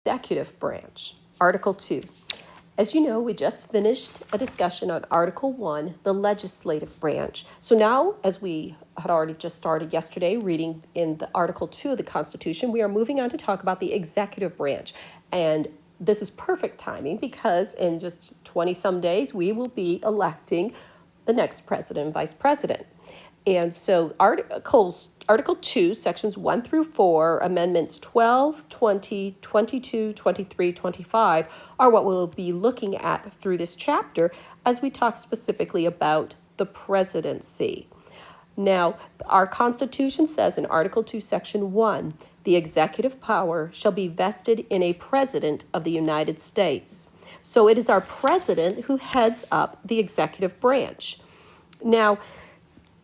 executive branch. Article 2. As you know, we just finished a discussion on Article 1, the legislative branch. So now, as we had already just started yesterday reading in the Article 2 of the Constitution, we are moving on to talk about the executive branch. And this is perfect timing because in just 20-some days, we will be electing the next president and vice president. And so Article 2, Sections 1 through 4, Amendments 12, 20, 22, 23, 25 are what we'll be looking at through this chapter as we talk specifically about the presidency. Now, our Constitution says in Article 2, Section 1, the executive power shall be vested in a president of the United States. So it is our president who heads up the executive branch. Now,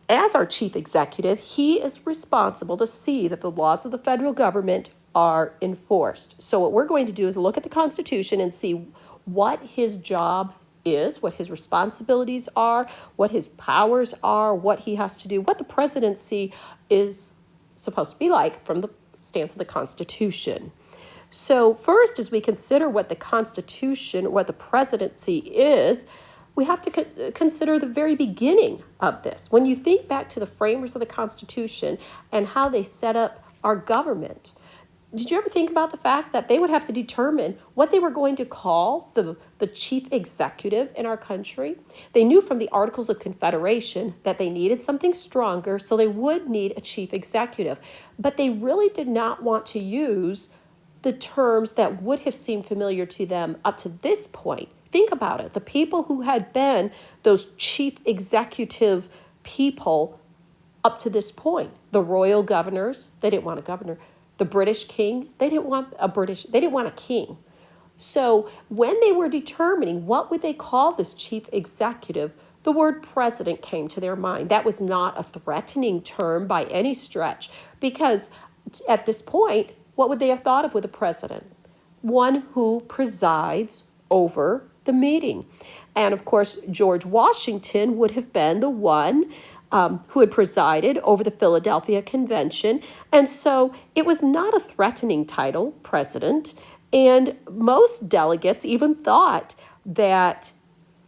as our chief executive, he is responsible to see that the laws of the federal government are enforced. So what we're going to do is look at the Constitution and see what his job is, what his responsibilities are, what his powers are, what he has to do, what the presidency is supposed to be like from the stance of the Constitution. So first, as we consider what the Constitution, what the presidency is, we have to consider the very beginning of this. When you think back to the framers of the Constitution and how they set up our government, did you ever think about the fact that they would have to determine what they were going to call the chief executive in our country? They knew from the Articles of Confederation that they needed something stronger, so they would need a chief executive. But they really did not want to use the terms that would have seemed familiar to them up to this point. Think about it. The people who had been those chief executive people up to this point, the royal governors, they didn't want a governor. The British king, they didn't want a king. So when they were determining what would they call this chief executive, the word president came to their mind. That was not a threatening term by any stretch, because at this point, what would they have thought of with a president? One who presides over the meeting. And of course, George Washington would have been the one who had presided over the Philadelphia Convention. And so it was not a threatening title, president. And most delegates even thought that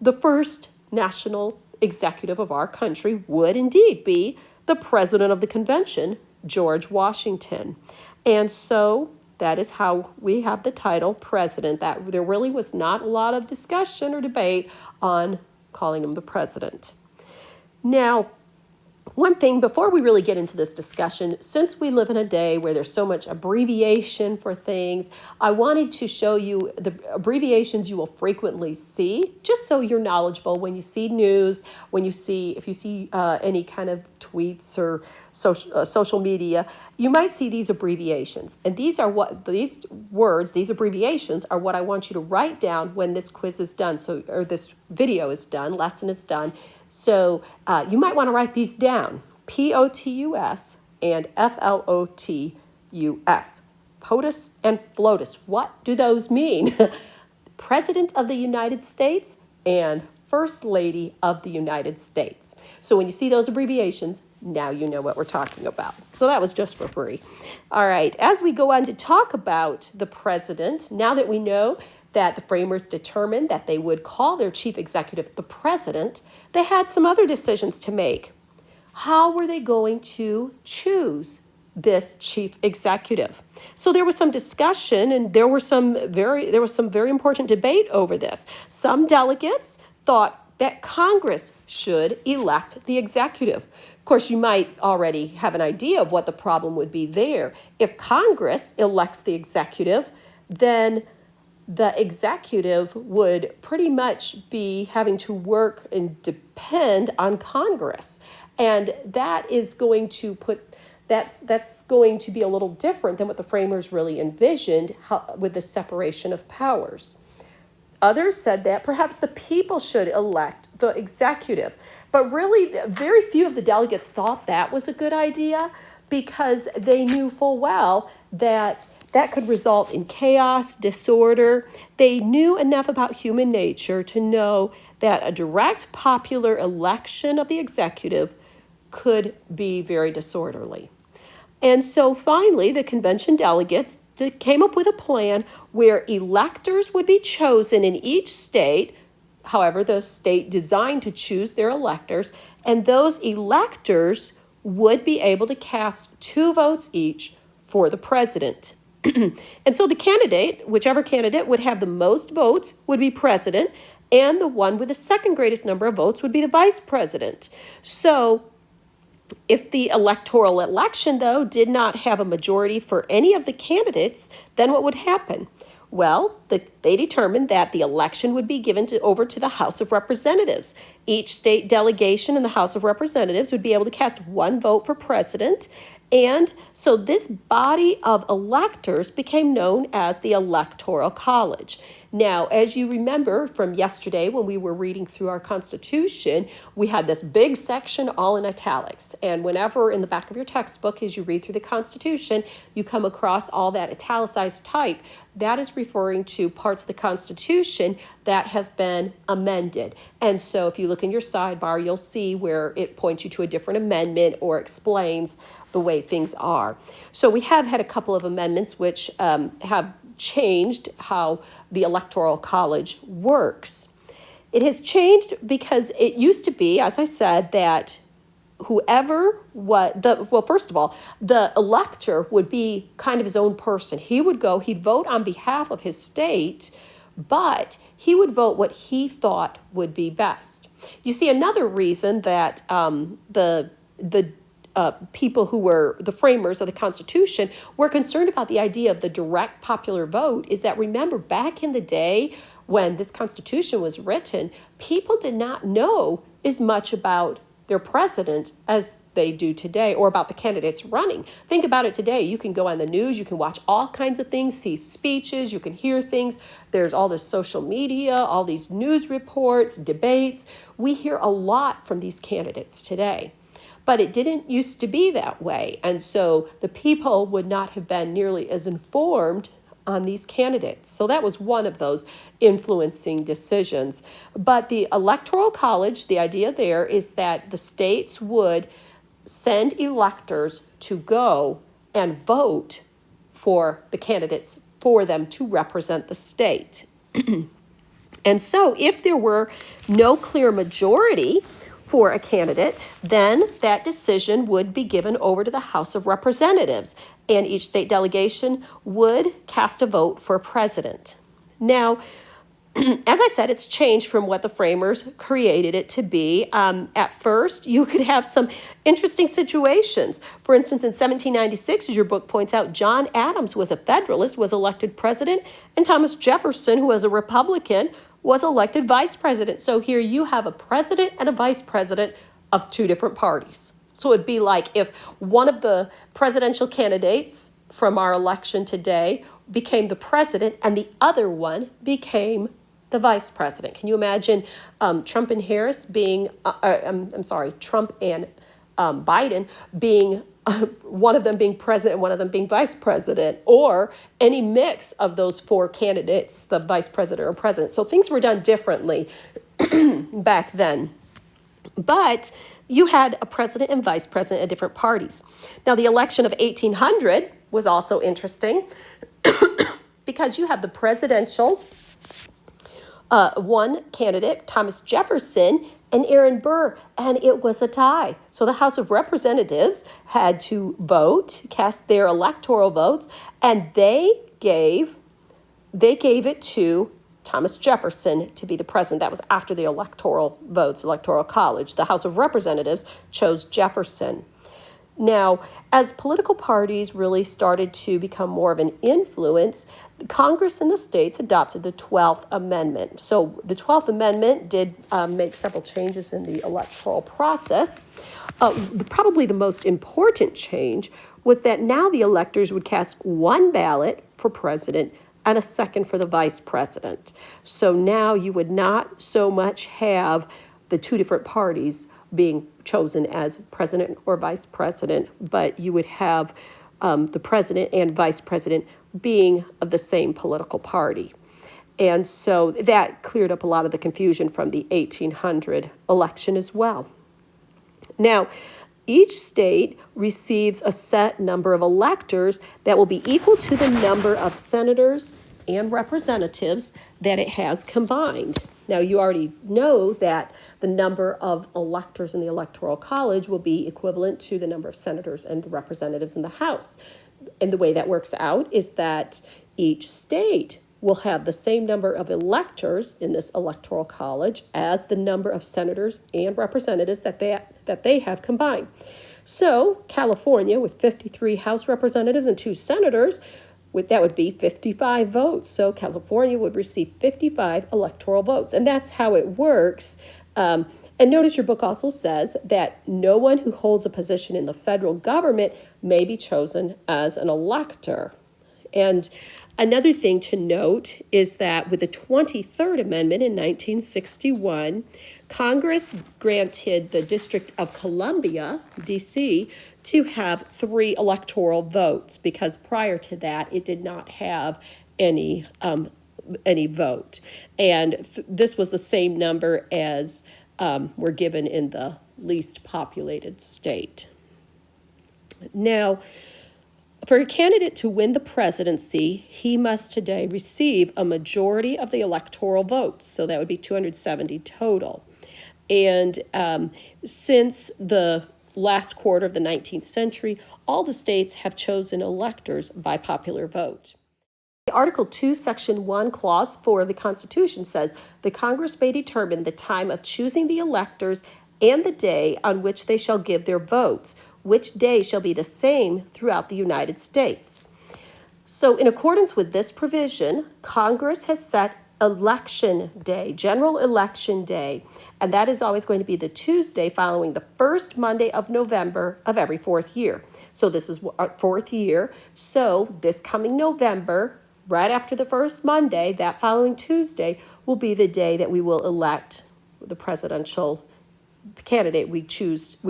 the first national executive of our country would indeed be the president of the convention, George Washington. And so that is how we have the title president. That there really was not a lot of discussion or debate on calling him the president. Now, one thing before we really get into this discussion, since we live in a day where there's so much abbreviation for things, I wanted to show you the abbreviations you will frequently see, just so you're knowledgeable when you see news, if you see any kind of tweets or social media, you might see these abbreviations. And these abbreviations are what I want you to write down when this quiz is done, or this video is done, lesson is done. So you might want to write these down, POTUS and FLOTUS, POTUS and FLOTUS. What do those mean? President of the United States and First Lady of the United States. So when you see those abbreviations, now you know what we're talking about. So that was just for free. All right, as we go on to talk about the president, now that we know that the framers determined that they would call their chief executive the president, they had some other decisions to make. How were they going to choose this chief executive? So there was some discussion, and there was some very important debate over this. Some delegates thought that Congress should elect the executive. Of course, you might already have an idea of what the problem would be there. If Congress elects the executive, then the executive would pretty much be having to work and depend on Congress. And that is going to that's going to be a little different than what the framers really envisioned with the separation of powers. Others said that perhaps the people should elect the executive. But really, very few of the delegates thought that was a good idea, because they knew full well that could result in chaos, disorder. They knew enough about human nature to know that a direct popular election of the executive could be very disorderly. And so finally, the convention delegates came up with a plan where electors would be chosen in each state, however the state designed to choose their electors, and those electors would be able to cast 2 votes each for the president. And so the candidate, whichever candidate would have the most votes, would be president, and the one with the second greatest number of votes would be the vice president. So if the electoral election, though, did not have a majority for any of the candidates, then what would happen? Well, they determined that the election would be given over to the House of Representatives. Each state delegation in the House of Representatives would be able to cast 1 vote for president. And so this body of electors became known as the Electoral College. Now, as you remember from yesterday when we were reading through our Constitution, we had this big section all in italics. And whenever in the back of your textbook, as you read through the Constitution, you come across all that italicized type, that is referring to parts of the Constitution that have been amended. And so if you look in your sidebar, you'll see where it points you to a different amendment or explains the way things are. So we have had a couple of amendments which have changed how the Electoral College works. It has changed because it used to be, as I said, that first of all, the elector would be kind of his own person. He'd vote on behalf of his state, but he would vote what he thought would be best. You see, another reason that the people who were the framers of the Constitution were concerned about the idea of the direct popular vote is that, remember, back in the day when this Constitution was written, people did not know as much about their president as they do today, or about the candidates running. Think about it today. You can go on the news, you can watch all kinds of things, see speeches, you can hear things. There's all this social media, all these news reports, debates. We hear a lot from these candidates today. But it didn't used to be that way. And so the people would not have been nearly as informed on these candidates. So that was one of those influencing decisions. But the Electoral College, the idea there is that the states would send electors to go and vote for the candidates for them to represent the state. And so if there were no clear majority for a candidate, then that decision would be given over to the House of Representatives, and each state delegation would cast a vote for president. Now, as I said, it's changed from what the framers created it to be. At first, you could have some interesting situations. For instance, in 1796, as your book points out, John Adams was a Federalist, was elected president, and Thomas Jefferson, who was a Republican, was elected vice president. So here you have a president and a vice president of 2 different parties. So it'd be like if one of the presidential candidates from our election today became the president and the other one became the vice president. Can you imagine Trump and Biden being one of them being president and one of them being vice president, or any mix of those 4 candidates, the vice president or president. So things were done differently back then. But you had a president and vice president at different parties. Now, the election of 1800 was also interesting because you have the presidential one candidate, Thomas Jefferson, and Aaron Burr, and it was a tie. So the House of Representatives had to vote, cast their electoral votes, and they gave it to Thomas Jefferson to be the president. That was after the electoral votes, Electoral College. The House of Representatives chose Jefferson. Now, as political parties really started to become more of an influence, Congress and the states adopted the 12th Amendment. So the 12th Amendment did make several changes in the electoral process. Probably the most important change was that now the electors would cast 1 ballot for president and a second for the vice president. So now you would not so much have the 2 different parties being chosen as president or vice president, but you would have the president and vice president being of the same political party. And so that cleared up a lot of the confusion from the 1800 election as well. Now, each state receives a set number of electors that will be equal to the number of senators and representatives that it has combined. Now, you already know that the number of electors in the Electoral College will be equivalent to the number of senators and representatives in the House. And the way that works out is that each state will have the same number of electors in this Electoral College as the number of senators and representatives that they have combined. So, California, with 53 House representatives and 2 senators, that would be 55 votes. So California would receive 55 electoral votes. And that's how it works. And notice your book also says that no one who holds a position in the federal government may be chosen as an elector. And another thing to note is that with the 23rd Amendment in 1961, Congress granted the District of Columbia, D.C., to have 3 electoral votes, because prior to that it did not have any vote. And this was the same number as were given in the least populated state. Now, for a candidate to win the presidency, he must today receive a majority of the electoral votes. So that would be 270 total. And since the last quarter of the 19th century, all the states have chosen electors by popular vote. Article 2, Section 1, Clause 4 of the Constitution says, the Congress may determine the time of choosing the electors and the day on which they shall give their votes, which day shall be the same throughout the United States. So in accordance with this provision, Congress has set election day, general election day, and that is always going to be the Tuesday following the first Monday of November of every 4th year. So this is our 4th year. So this coming November, right after the first Monday, that following Tuesday will be the day that we will elect the presidential candidate we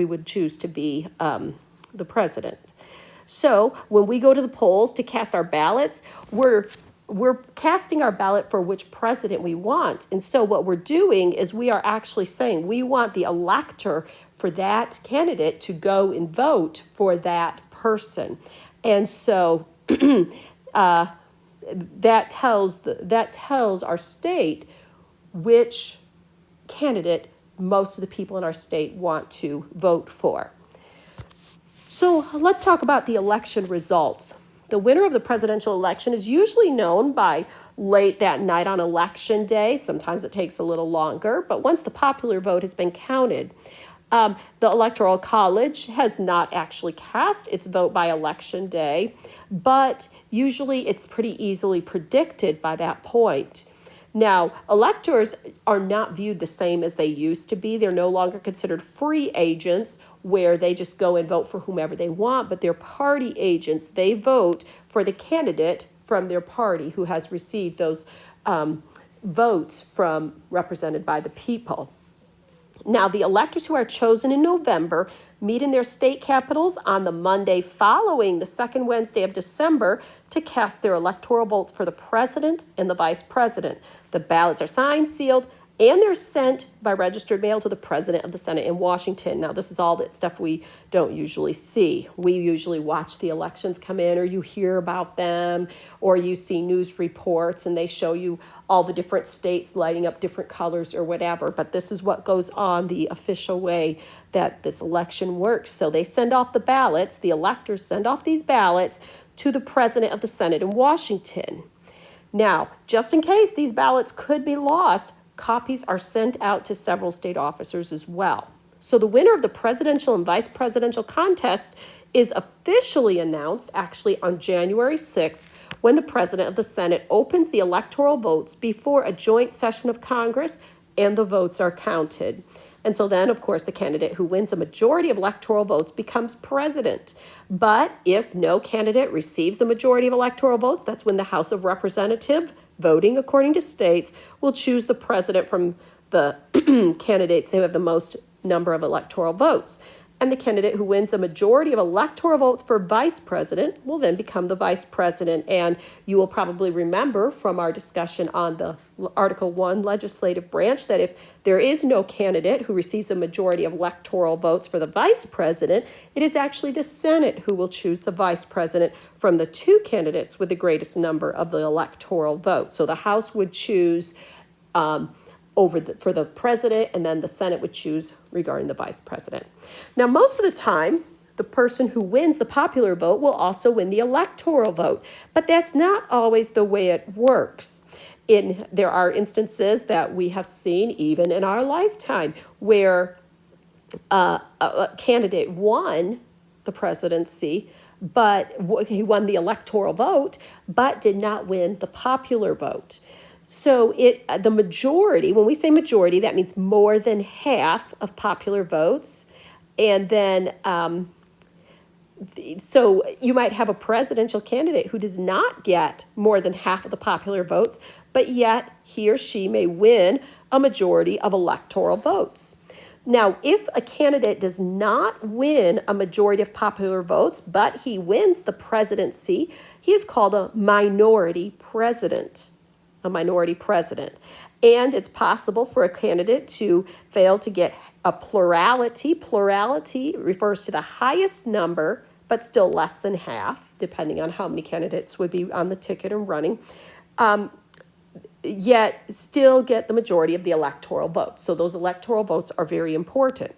would choose to be the president. So when we go to the polls to cast our ballots, we're casting our ballot for which president we want. And so what we're doing is we are actually saying we want the elector for that candidate to go and vote for that person. And so that tells our state which candidate most of the people in our state want to vote for. So let's talk about the election results. The winner of the presidential election is usually known by late that night on election day. Sometimes it takes a little longer, but once the popular vote has been counted, the Electoral College has not actually cast its vote by election day, but usually it's pretty easily predicted by that point. Now, electors are not viewed the same as they used to be. They're no longer considered free agents where they just go and vote for whomever they want, but they're party agents. They vote for the candidate from their party who has received those votes from represented by the people. Now, the electors who are chosen in November meet in their state capitals on the Monday following the second Wednesday of December to cast their electoral votes for the president and the vice president. The ballots are signed, sealed, and they're sent by registered mail to the president of the Senate in Washington. Now, this is all that stuff we don't usually see. We usually watch the elections come in, or you hear about them, or you see news reports, and they show you all the different states lighting up different colors or whatever. But this is what goes on, the official way that this election works. So they send off the ballots, the electors send off these ballots to the president of the Senate in Washington. Now, just in case these ballots could be lost, copies are sent out to several state officers as well. So the winner of the presidential and vice presidential contest is officially announced actually on January 6th when the president of the Senate opens the electoral votes before a joint session of Congress and the votes are counted. And so then, of course, the candidate who wins a majority of electoral votes becomes president. But if no candidate receives the majority of electoral votes, that's when the House of Representatives, voting according to states, will choose the president from the candidates who have the most number of electoral votes. And the candidate who wins the majority of electoral votes for vice president will then become the vice president. And you will probably remember from our discussion on the Article 1 legislative branch that if there is no candidate who receives a majority of electoral votes for the vice president, it is actually the Senate who will choose the vice president from the two candidates with the greatest number of the electoral votes. So the House would choose for the president, and then the Senate would choose regarding the vice president. Now, most of the time, the person who wins the popular vote will also win the electoral vote, but that's not always the way it works. There are instances that we have seen even in our lifetime where a candidate won the presidency, but he won the electoral vote, but did not win the popular vote. So the majority, when we say majority, that means more than half of popular votes. And then, so you might have a presidential candidate who does not get more than half of the popular votes, but yet he or she may win a majority of electoral votes. Now, if a candidate does not win a majority of popular votes, but he wins the presidency, he is called a minority president. A minority president. And it's possible for a candidate to fail to get a plurality. Plurality refers to the highest number, but still less than half, depending on how many candidates would be on the ticket and running, yet still get the majority of the electoral votes. So those electoral votes are very important.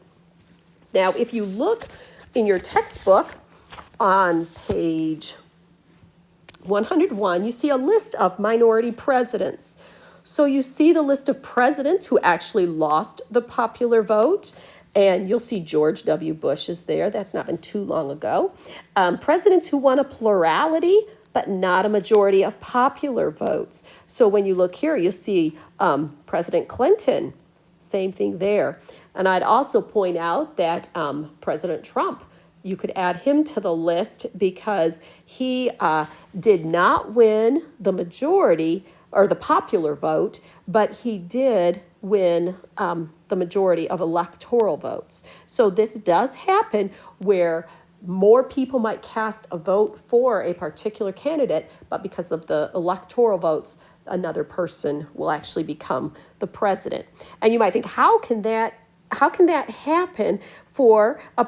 Now, if you look in your textbook on page 101, you see a list of minority presidents. So you see the list of presidents who actually lost the popular vote, and you'll see George W. Bush is there. That's not been too long ago. Presidents who won a plurality, but not a majority of popular votes. So when you look here, you'll see President Clinton, same thing there. And I'd also point out that President Trump, you could add him to the list because he did not win the majority or the popular vote, but he did win the majority of electoral votes. So this does happen where more people might cast a vote for a particular candidate, but because of the electoral votes, another person will actually become the president. And you might think, how can that happen for a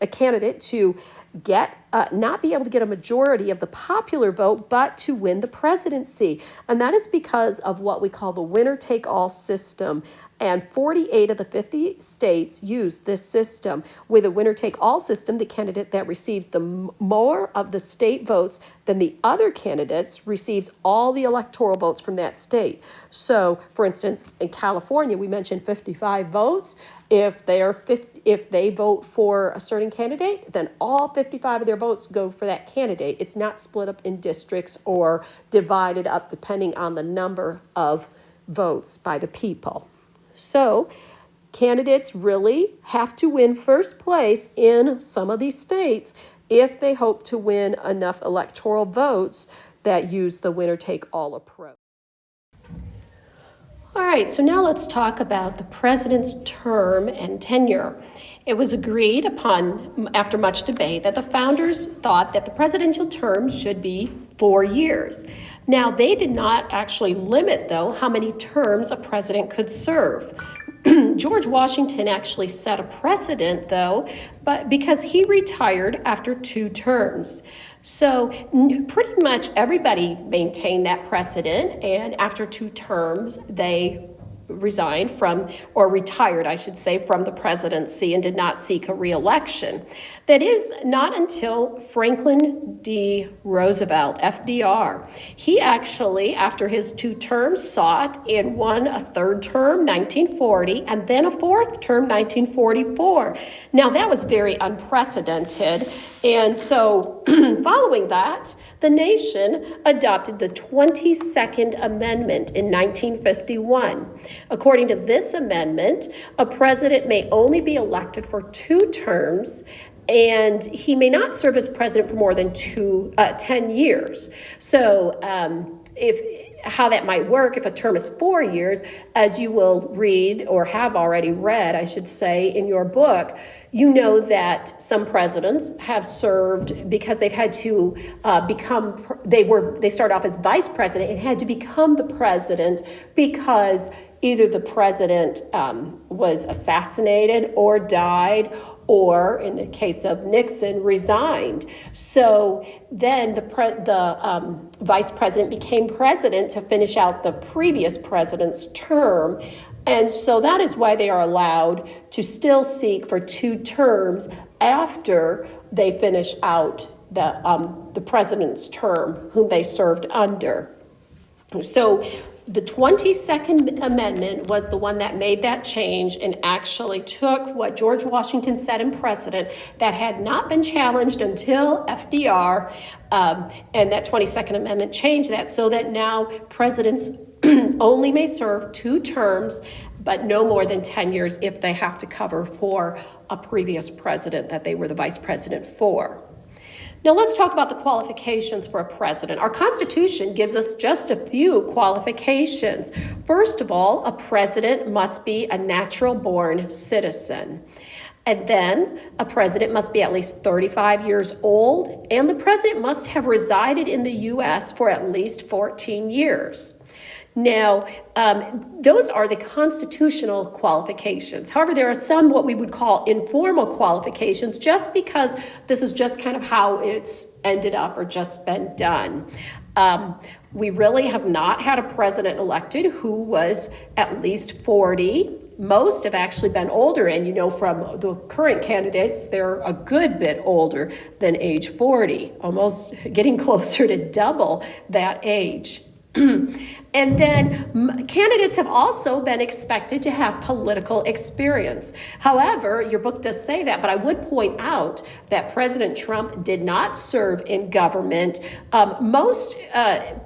candidate to get not be able to get a majority of the popular vote, but to win the presidency? And that is because of what we call the winner-take-all system. And 48 of the 50 states use this system. With a winner-take-all system, the candidate that receives the more of the state votes than the other candidates receives all the electoral votes from that state. So, for instance, in California, we mentioned 55 votes. If they vote for a certain candidate, then all 55 of their votes go for that candidate. It's not split up in districts or divided up depending on the number of votes by the people. So candidates really have to win first place in some of these states if they hope to win enough electoral votes that use the winner-take-all approach. All right, so now let's talk about the president's term and tenure. It was agreed upon after much debate that the founders thought that the presidential term should be 4 years. Now, they did not actually limit, though, how many terms a president could serve. George Washington actually set a precedent, though, but because he retired after 2 terms. So pretty much everybody maintained that precedent, and after 2 terms, they resigned from, or retired, I should say, from the presidency and did not seek a re-election. That is not until Franklin D. Roosevelt, FDR. He actually, after his 2 terms, sought and won a 3rd term, 1940, and then a 4th term, 1944. Now, that was very unprecedented. And so following that, the nation adopted the 22nd Amendment in 1951. According to this amendment, a president may only be elected for 2 terms, and he may not serve as president for more than 10 years. So if how that might work if a term is 4 years, as you will read or have already read, I should say, in your book, you know that some presidents have served because they've had to they started off as vice president and had to become the president because either the president was assassinated or died, or in the case of Nixon, resigned. So then the vice president became president to finish out the previous president's term. And so that is why they are allowed to still seek for 2 terms after they finish out the president's term whom they served under. So the 22nd Amendment was the one that made that change and actually took what George Washington said in precedent that had not been challenged until FDR, and that 22nd Amendment changed that so that now presidents only may serve 2 terms, but no more than 10 years if they have to cover for a previous president that they were the vice president for. Now let's talk about the qualifications for a president. Our Constitution gives us just a few qualifications. First of all, a president must be a natural-born citizen. And then a president must be at least 35 years old, and the president must have resided in the U.S. for at least 14 years. Now, those are the constitutional qualifications. However, there are some what we would call informal qualifications just because this is just kind of how it's ended up or just been done. We really have not had a president elected who was at least 40. Most have actually been older, and you know from the current candidates, they're a good bit older than age 40, almost getting closer to double that age. And then candidates have also been expected to have political experience. However, your book does say that, but I would point out that President Trump did not serve in government. Most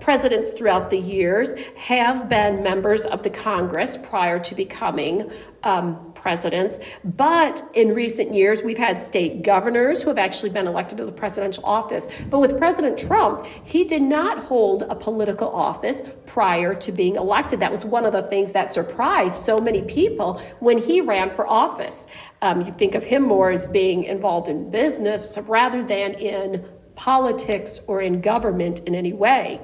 presidents throughout the years have been members of the Congress prior to becoming presidents, but in recent years we've had state governors who have actually been elected to the presidential office. But with President Trump, he did not hold a political office prior to being elected. That was one of the things that surprised so many people when he ran for office. You think of him more as being involved in business rather than in politics or in government in any way.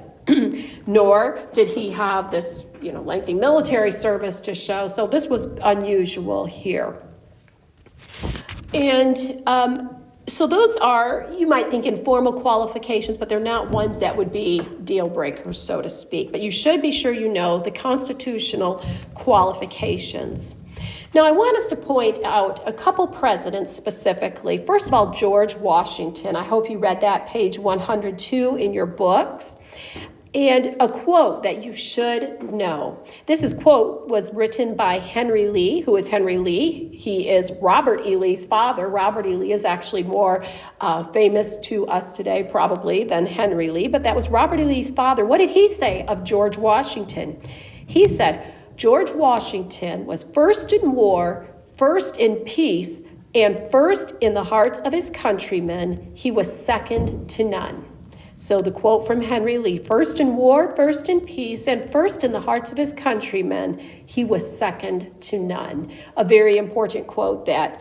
Nor did he have this, lengthy military service to show. So this was unusual here. And so those are, you might think, informal qualifications, but they're not ones that would be deal breakers, so to speak. But you should be sure you know the constitutional qualifications. Now, I want us to point out a couple presidents specifically. First of all, George Washington. I hope you read that, page 102 in your books. And a quote that you should know. This quote was written by Henry Lee. Who is Henry Lee? He is Robert E. Lee's father. Robert E. Lee is actually more famous to us today probably than Henry Lee, but that was Robert E. Lee's father. What did he say of George Washington? He said, George Washington was first in war, first in peace, and first in the hearts of his countrymen. He was second to none. So the quote from Henry Lee, first in war, first in peace, and first in the hearts of his countrymen, he was second to none. A very important quote that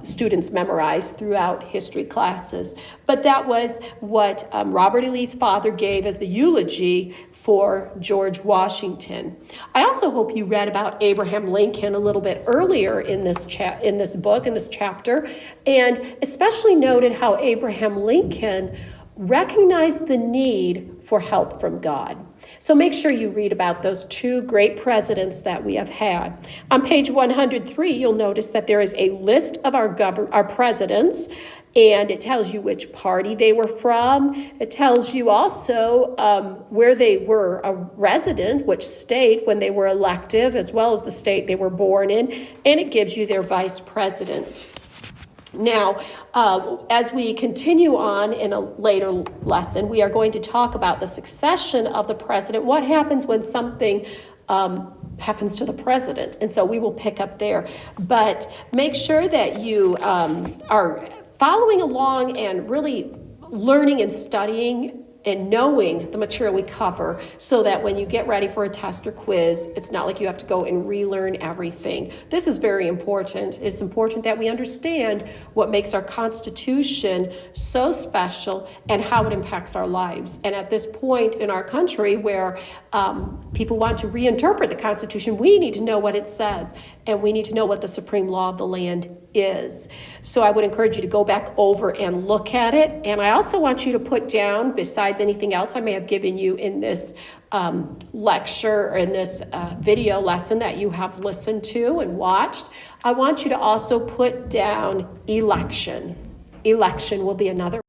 students memorize throughout history classes. But that was what Robert E. Lee's father gave as the eulogy for George Washington. I also hope you read about Abraham Lincoln a little bit earlier in this chapter, and especially noted how Abraham Lincoln recognized the need for help from God. So make sure you read about those 2 great presidents that we have had. On page 103, you'll notice that there is a list of our presidents, and it tells you which party they were from. It tells you also where they were a resident, which state when they were elected, as well as the state they were born in, and it gives you their vice president. Now, as we continue on in a later lesson, we are going to talk about the succession of the president. What happens when something happens to the president? And so we will pick up there. But make sure that you are following along and really learning and studying and knowing the material we cover so that when you get ready for a test or quiz, it's not like you have to go and relearn everything. This is very important. It's important that we understand what makes our Constitution so special and how it impacts our lives. And at this point in our country where people want to reinterpret the Constitution, we need to know what it says, and we need to know what the supreme law of the land is. So I would encourage you to go back over and look at it. And I also want you to put down, besides anything else I may have given you in this lecture or in this video lesson that you have listened to and watched, I want you to also put down election. Election will be another